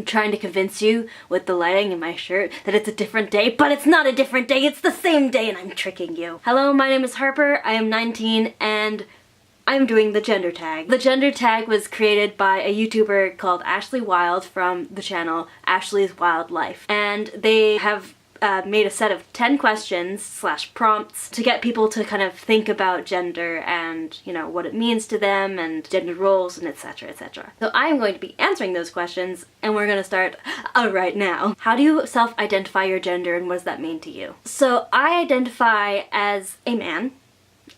I'm trying to convince you with the lighting in my shirt that it's a different day, but it's not a different day, it's the same day and I'm tricking you. Hello, my name is Harper, I am 19 and I'm doing the gender tag. The gender tag was created by a YouTuber called Ashley Wild from the channel Ashley's Wild Life. And they have made a set of 10 questions / prompts to get people to kind of think about gender and, you know, what it means to them and gender roles and etc, etc. So I'm going to be answering those questions and we're going to start right now. How do you self-identify your gender and what does that mean to you? So I identify as a man,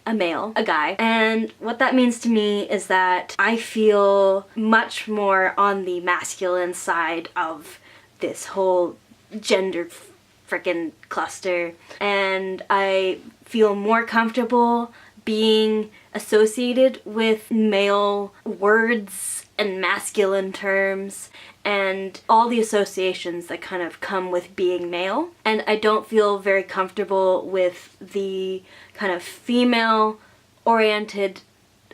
a male, a guy, and what that means to me is that I feel much more on the masculine side of this whole gender frickin' cluster, and I feel more comfortable being associated with male words and masculine terms and all the associations that kind of come with being male, and I don't feel very comfortable with the kind of female oriented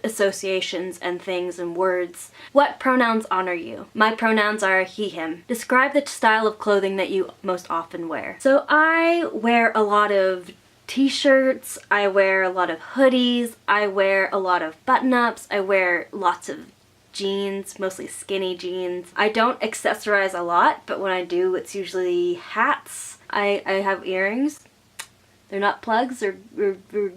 associations and things and words. What pronouns honor you? My pronouns are he, him. Describe the style of clothing that you most often wear. So I wear a lot of t-shirts, I wear a lot of hoodies, I wear a lot of button-ups, I wear lots of jeans, mostly skinny jeans. I don't accessorize a lot, but when I do, it's usually hats. I have earrings. They're not plugs or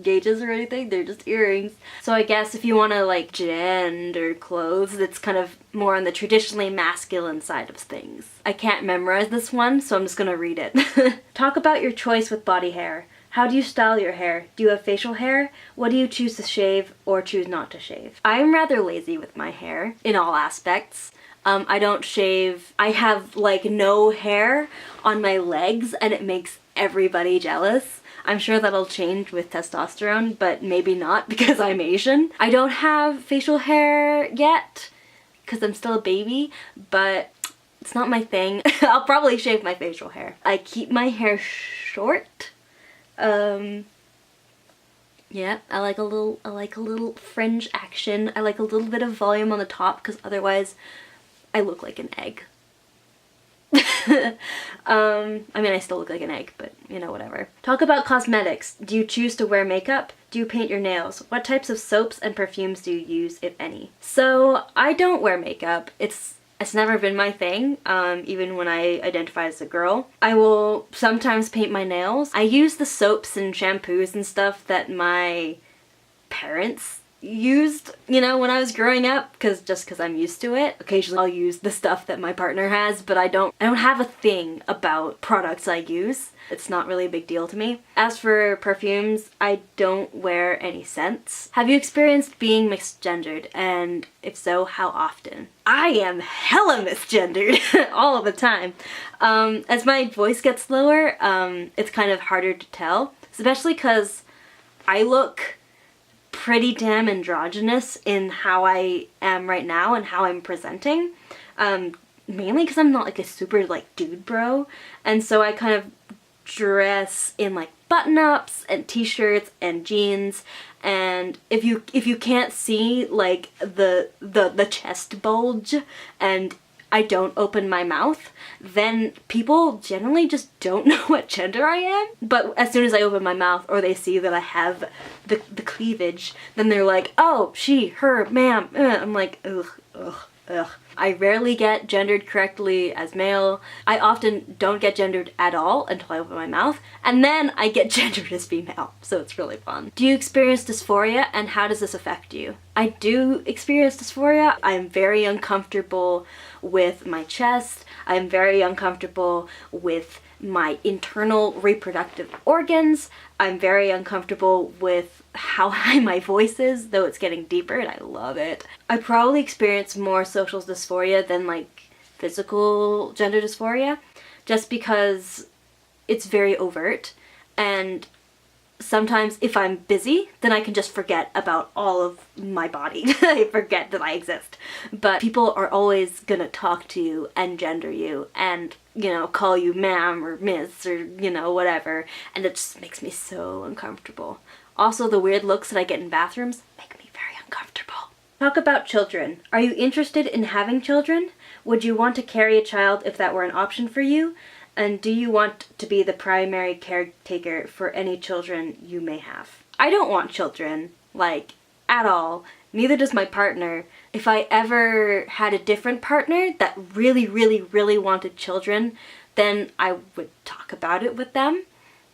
gauges or anything, they're just earrings. So I guess if you want to like gender clothes, it's kind of more on the traditionally masculine side of things. I can't memorize this one, so I'm just gonna read it. Talk about your choice with body hair. How do you style your hair? Do you have facial hair? What do you choose to shave or choose not to shave? I'm rather lazy with my hair in all aspects. I don't shave. I have like no hair on my legs and it makes everybody jealous. I'm sure that'll change with testosterone, but maybe not because I'm Asian. I don't have facial hair yet because I'm still a baby, but it's not my thing. I'll probably shave my facial hair. I keep my hair short. Yeah, I like a little fringe action. I like a little bit of volume on the top because otherwise I look like an egg. I mean, I still look like an egg, but you know, whatever. Talk about cosmetics. Do you choose to wear makeup? Do you paint your nails? What types of soaps and perfumes do you use, if any? So I don't wear makeup. It's never been my thing, even when I identify as a girl. I will sometimes paint my nails. I use the soaps and shampoos and stuff that my parents used, you know, when I was growing up, just because I'm used to it. Occasionally I'll use the stuff that my partner has, but I don't have a thing about products I use. It's not really a big deal to me. As for perfumes, I don't wear any scents. Have you experienced being misgendered, and if so, how often? I am hella misgendered all of the time. As my voice gets lower, it's kind of harder to tell, especially because I look pretty damn androgynous in how I am right now and how I'm presenting. Mainly because I'm not like a super like dude bro, and so I kind of dress in like button-ups and t-shirts and jeans, and if you can't see like the chest bulge and I don't open my mouth, then people generally just don't know what gender I am. But as soon as I open my mouth or they see that I have the cleavage, then they're like, oh, she, her, ma'am. I'm like, ugh, ugh, ugh. I rarely get gendered correctly as male. I often don't get gendered at all until I open my mouth, and then I get gendered as female, so it's really fun. Do you experience dysphoria, and how does this affect you? I do experience dysphoria. I'm very uncomfortable with my chest. I'm very uncomfortable with my internal reproductive organs. I'm very uncomfortable with how high my voice is, though it's getting deeper and I love it. I probably experience more social dysphoria than like physical gender dysphoria, just because it's very overt, and sometimes if I'm busy, then I can just forget about all of my body. I forget that I exist. But people are always gonna talk to you and gender you and, you know, call you ma'am or miss or, you know, whatever. And it just makes me so uncomfortable. Also, the weird looks that I get in bathrooms make me very uncomfortable. Talk about children. Are you interested in having children? Would you want to carry a child if that were an option for you? And do you want to be the primary caretaker for any children you may have? I don't want children, like, at all. Neither does my partner. If I ever had a different partner that really, really, really wanted children, then I would talk about it with them.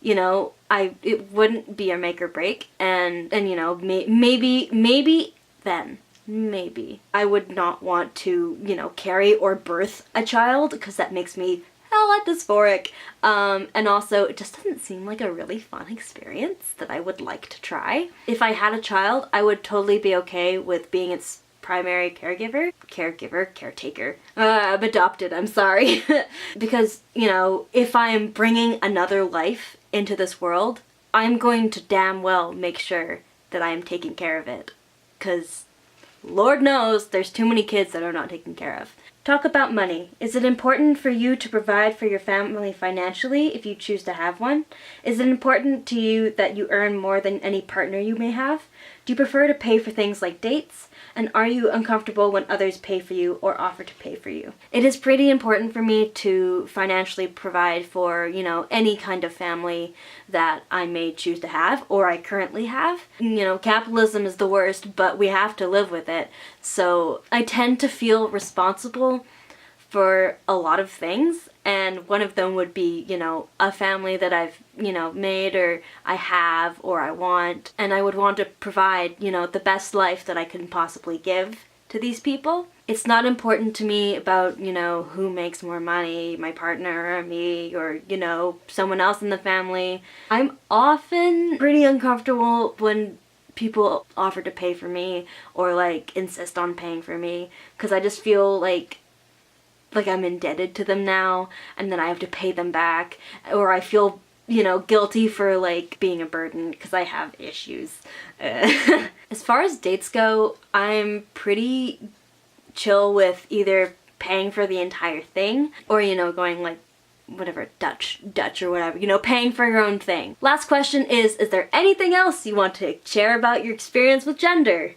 You know, it wouldn't be a make or break, and you know, maybe then. Maybe. I would not want to, you know, carry or birth a child, because that makes me hella dysphoric. And also, it just doesn't seem like a really fun experience that I would like to try. If I had a child, I would totally be okay with being its primary caretaker. I'm adopted, I'm sorry. Because, you know, if I'm bringing another life into this world, I'm going to damn well make sure that I am taking care of it. Because Lord knows there's too many kids that are not taken care of. Talk about money. Is it important for you to provide for your family financially if you choose to have one? Is it important to you that you earn more than any partner you may have? Do you prefer to pay for things like dates? And are you uncomfortable when others pay for you or offer to pay for you? It is pretty important for me to financially provide for, you know, any kind of family that I may choose to have or I currently have. You know, capitalism is the worst, but we have to live with it. So I tend to feel responsible for a lot of things, and one of them would be, you know, a family that I've, you know, made or I have or I want, and I would want to provide, you know, the best life that I can possibly give to these people. It's not important to me about, you know, who makes more money, my partner or me or, you know, someone else in the family. I'm often pretty uncomfortable when people offer to pay for me or like insist on paying for me, because I just feel like I'm indebted to them now, and then I have to pay them back, or I feel, you know, guilty for like being a burden because I have issues. As far as dates go, I'm pretty chill with either paying for the entire thing or, you know, going like whatever, Dutch or whatever, you know, paying for your own thing. Last question is there anything else you want to share about your experience with gender?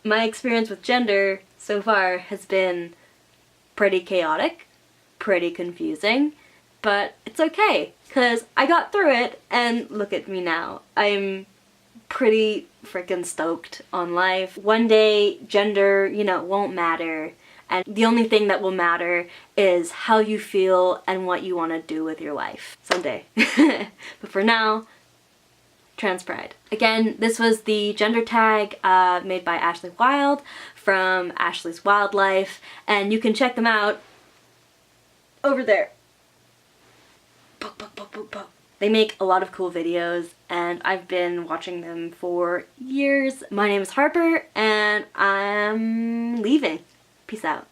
My experience with gender so far has been pretty chaotic, pretty confusing, but it's okay, because I got through it, and look at me now. I'm pretty freaking stoked on life. One day, gender, you know, won't matter, and the only thing that will matter is how you feel and what you want to do with your life. Someday. But for now, trans pride. Again, this was the gender tag made by Ashley Wild from Ashley's Wildlife, and you can check them out over there. They make a lot of cool videos, and I've been watching them for years. My name is Harper, and I'm leaving. Peace out.